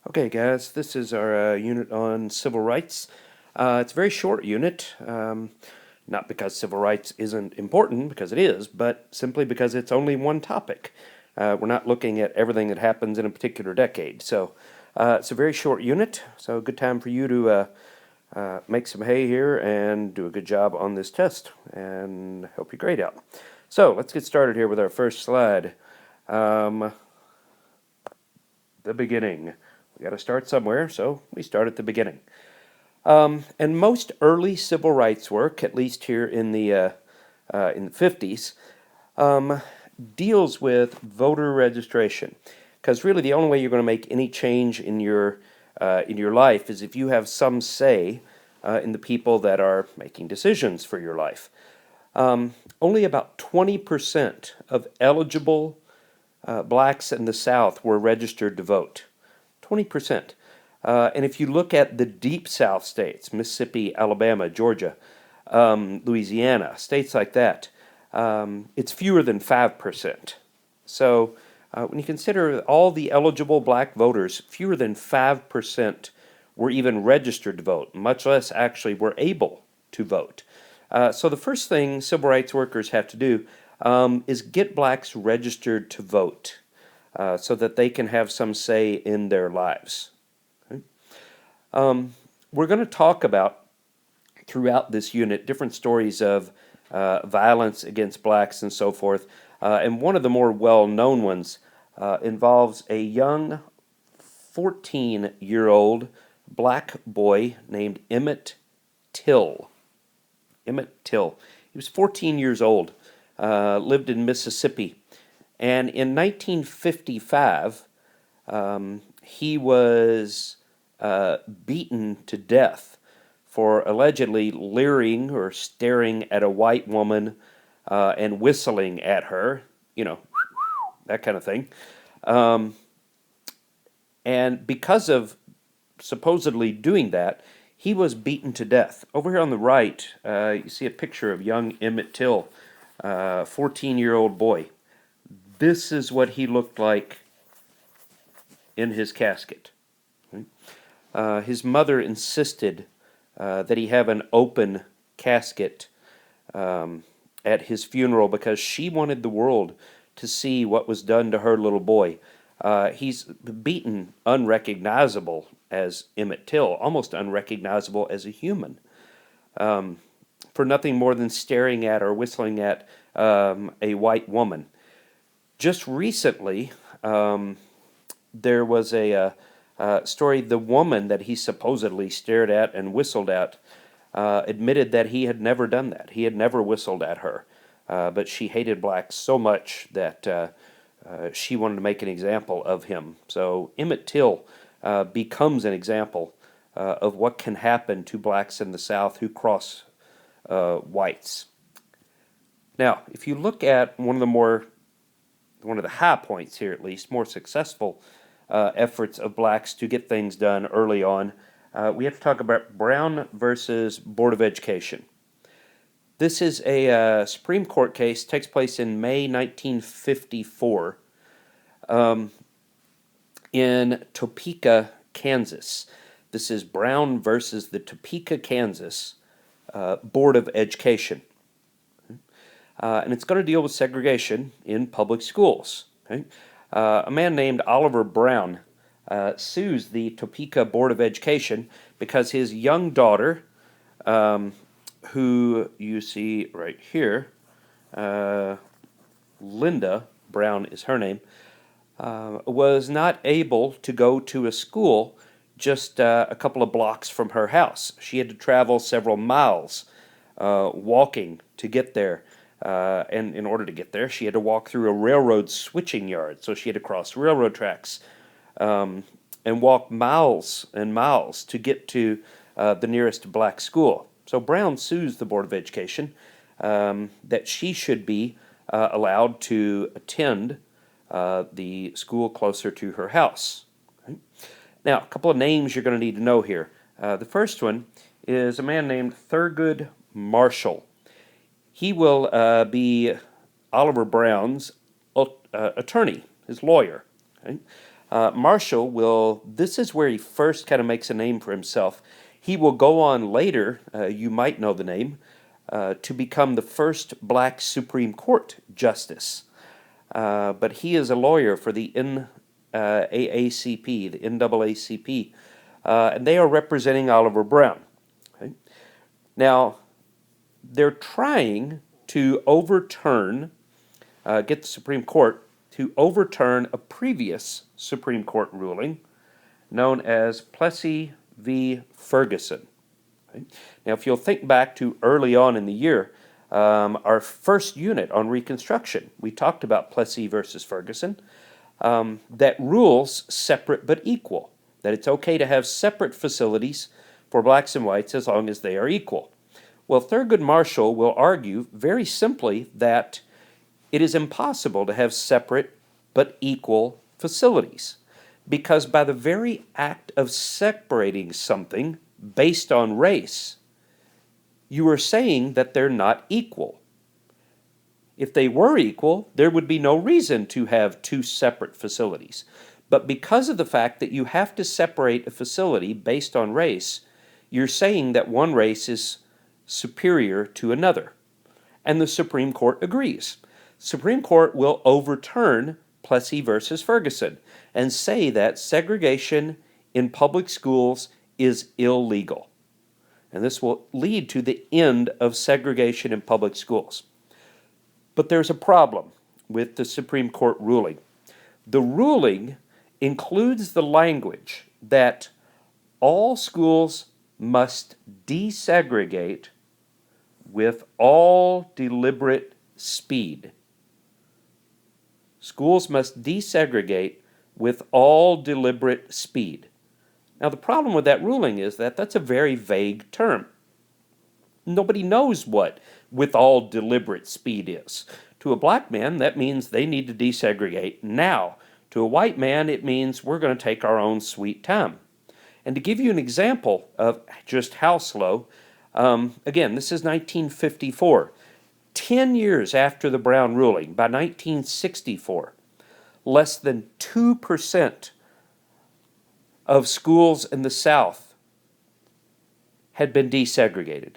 Okay, guys, this is our unit on civil rights. It's a very short unit, not because civil rights isn't important, because it is, but simply because it's only one topic. We're not looking at everything that happens in a particular decade. So it's a very short unit, so a good time for you to make some hay here and do a good job on this test and help your grade out. So let's get started here with our first slide. Um, the beginning. We got to start somewhere, so we start at the beginning. And most early civil rights work, at least here in the 50s, deals with voter registration, because really the only way you're going to make any change in your life is if you have some say in the people that are making decisions for your life. Only about 20% of eligible blacks in the South were registered to vote. 20%. And if you look at the deep South states, Mississippi, Alabama, Georgia, Louisiana, states like that, it's fewer than 5%. So when you consider all the eligible black voters, fewer than 5% were even registered to vote, much less actually were able to vote. So the first thing civil rights workers have to do is get blacks registered to vote so that they can have some say in their lives. Okay? We're going to talk about throughout this unit different stories of violence against blacks and so forth. And one of the more well-known ones involves a young 14-year-old black boy named Emmett Till. Emmett Till. He was 14 years old, lived in Mississippi. And in 1955, he was beaten to death for allegedly leering or staring at a white woman and whistling at her, that kind of thing. And because of supposedly doing that, he was beaten to death. Over here on the right, you see a picture of young Emmett Till, 14-year-old boy. This is what he looked like in his casket. His mother insisted that he have an open casket at his funeral because she wanted the world to see what was done to her little boy. He's beaten unrecognizable as Emmett Till, almost unrecognizable as a human, for nothing more than staring at or whistling at a white woman. Just recently, there was a story. The woman that he supposedly stared at and whistled at admitted that he had never done that. He had never whistled at her, but she hated blacks so much that she wanted to make an example of him. So Emmett Till becomes an example of what can happen to blacks in the South who cross whites. Now, if you look at one of the high points here, at least, more successful efforts of blacks to get things done early on, we have to talk about Brown versus Board of Education. This is a Supreme Court case, takes place in May 1954 in Topeka, Kansas. This is Brown versus the Topeka, Kansas Board of Education. And it's going to deal with segregation in public schools. Okay? A man named Oliver Brown sues the Topeka Board of Education because his young daughter, who you see right here, Linda Brown is her name, was not able to go to a school just a couple of blocks from her house. She had to travel several miles walking to get there. And in order to get there, she had to walk through a railroad switching yard. So she had to cross railroad tracks and walk miles and miles to get to the nearest black school. So Brown sues the Board of Education that she should be allowed to attend the school closer to her house. Okay? Now, a couple of names you're going to need to know here. The first one is a man named Thurgood Marshall. He will be Oliver Brown's attorney, his lawyer. Okay? Marshall will, this is where he first kind of makes a name for himself. He will go on later, you might know the name, to become the first black Supreme Court justice. But he is a lawyer for the NAACP, the NAACP, and they are representing Oliver Brown. Okay? Now, they're trying to overturn, get the Supreme Court to overturn a previous Supreme Court ruling known as Plessy v. Ferguson. Okay? Now, if you'll think back to early on in the year, our first unit on Reconstruction, we talked about Plessy versus Ferguson, that rules separate but equal, that it's okay to have separate facilities for blacks and whites as long as they are equal. Well, Thurgood Marshall will argue very simply that it is impossible to have separate but equal facilities, because by the very act of separating something based on race, you are saying that they're not equal. If they were equal, there would be no reason to have two separate facilities. But because of the fact that you have to separate a facility based on race, you're saying that one race is superior to another. And the Supreme Court agrees. Supreme Court will overturn Plessy versus Ferguson and say that segregation in public schools is illegal. And this will lead to the end of segregation in public schools. But there's a problem with the Supreme Court ruling. The ruling includes the language that all schools must desegregate with all deliberate speed. Schools must desegregate with all deliberate speed. Now, the problem with that ruling is that that's a very vague term. Nobody knows what with all deliberate speed is. To a black man, that means they need to desegregate now. To a white man, it means we're going to take our own sweet time. And to give you an example of just how slow, again, this is 1954. 10 years after the Brown ruling, by 1964, less than 2% of schools in the South had been desegregated.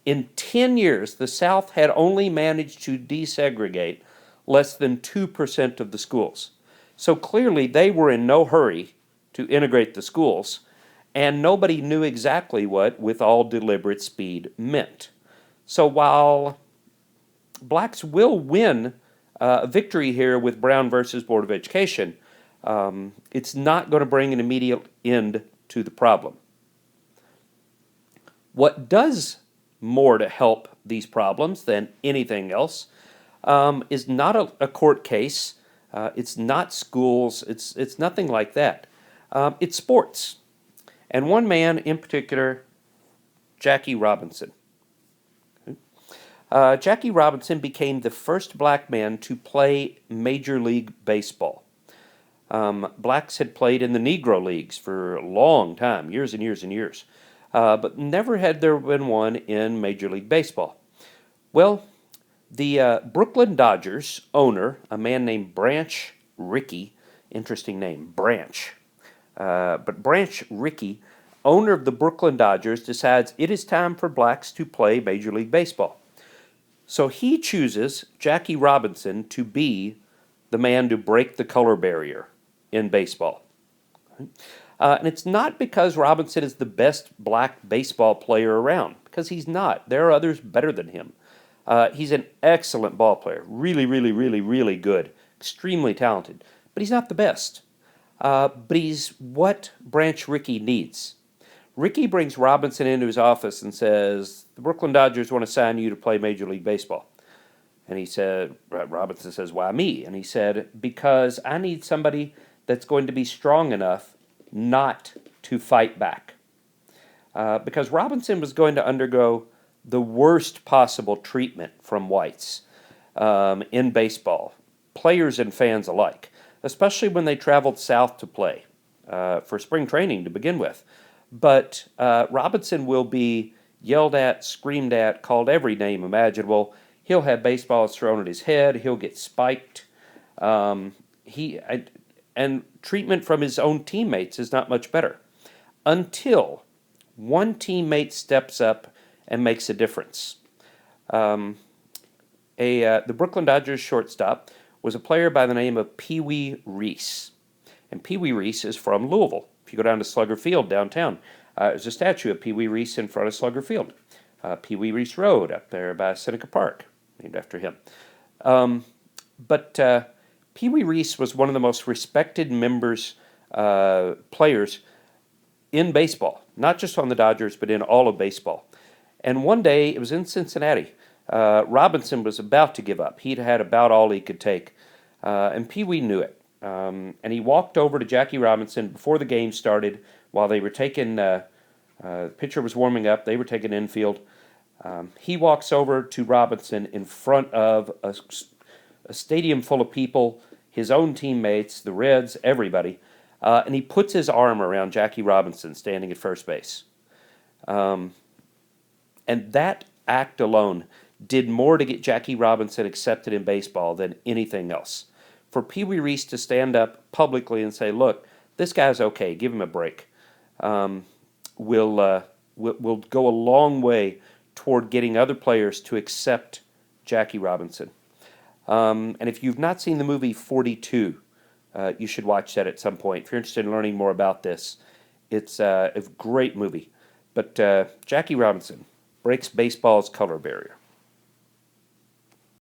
In 10 years, the South had only managed to desegregate less than 2% of the schools. So clearly, they were in no hurry to integrate the schools, and nobody knew exactly what with all deliberate speed meant. So while blacks will win a victory here with Brown versus Board of Education, it's not going to bring an immediate end to the problem. What does more to help these problems than anything else is not a court case. It's not schools. It's nothing like that. It's sports. And one man in particular, Jackie Robinson. Jackie Robinson became the first black man to play Major League Baseball. Blacks had played in the Negro Leagues for a long time, years and years and years. But never had there been one in Major League Baseball. Well, the Brooklyn Dodgers owner, a man named Branch Rickey, interesting name, Branch. But Branch Rickey, owner of the Brooklyn Dodgers, decides it is time for blacks to play Major League Baseball. So he chooses Jackie Robinson to be the man to break the color barrier in baseball. And it's not because Robinson is the best black baseball player around, because he's not. There are others better than him. He's an excellent ball player, really, really, really, really good, extremely talented, but he's not the best. But he's what Branch Rickey needs. Rickey brings Robinson into his office and says, the Brooklyn Dodgers want to sign you to play Major League Baseball. And he said, Robinson says, why me? And he said, because I need somebody that's going to be strong enough not to fight back. Because Robinson was going to undergo the worst possible treatment from whites in baseball, players and fans alike, especially when they traveled south to play for spring training to begin with. But Robinson will be yelled at, screamed at, called every name imaginable. He'll have baseballs thrown at his head. He'll get spiked. and treatment from his own teammates is not much better until one teammate steps up and makes a difference. The Brooklyn Dodgers shortstop was a player by the name of Pee Wee Reese. And Pee Wee Reese is from Louisville. If you go down to Slugger Field downtown, there's a statue of Pee Wee Reese in front of Slugger Field. Pee Wee Reese Road up there by Seneca Park, named after him. But Pee Wee Reese was one of the most respected players in baseball, not just on the Dodgers, but in all of baseball. And one day, it was in Cincinnati, Robinson was about to give up. He'd had about all he could take, and Pee Wee knew it. And he walked over to Jackie Robinson before the game started while they were taking, the pitcher was warming up, they were taking infield. He walks over to Robinson in front of a stadium full of people, his own teammates, the Reds, everybody, and he puts his arm around Jackie Robinson standing at first base. And that act alone did more to get Jackie Robinson accepted in baseball than anything else. For Pee Wee Reese to stand up publicly and say, look, this guy's okay, give him a break, will go a long way toward getting other players to accept Jackie Robinson. And if you've not seen the movie 42, you should watch that at some point. If you're interested in learning more about this, it's a great movie. But Jackie Robinson breaks baseball's color barrier.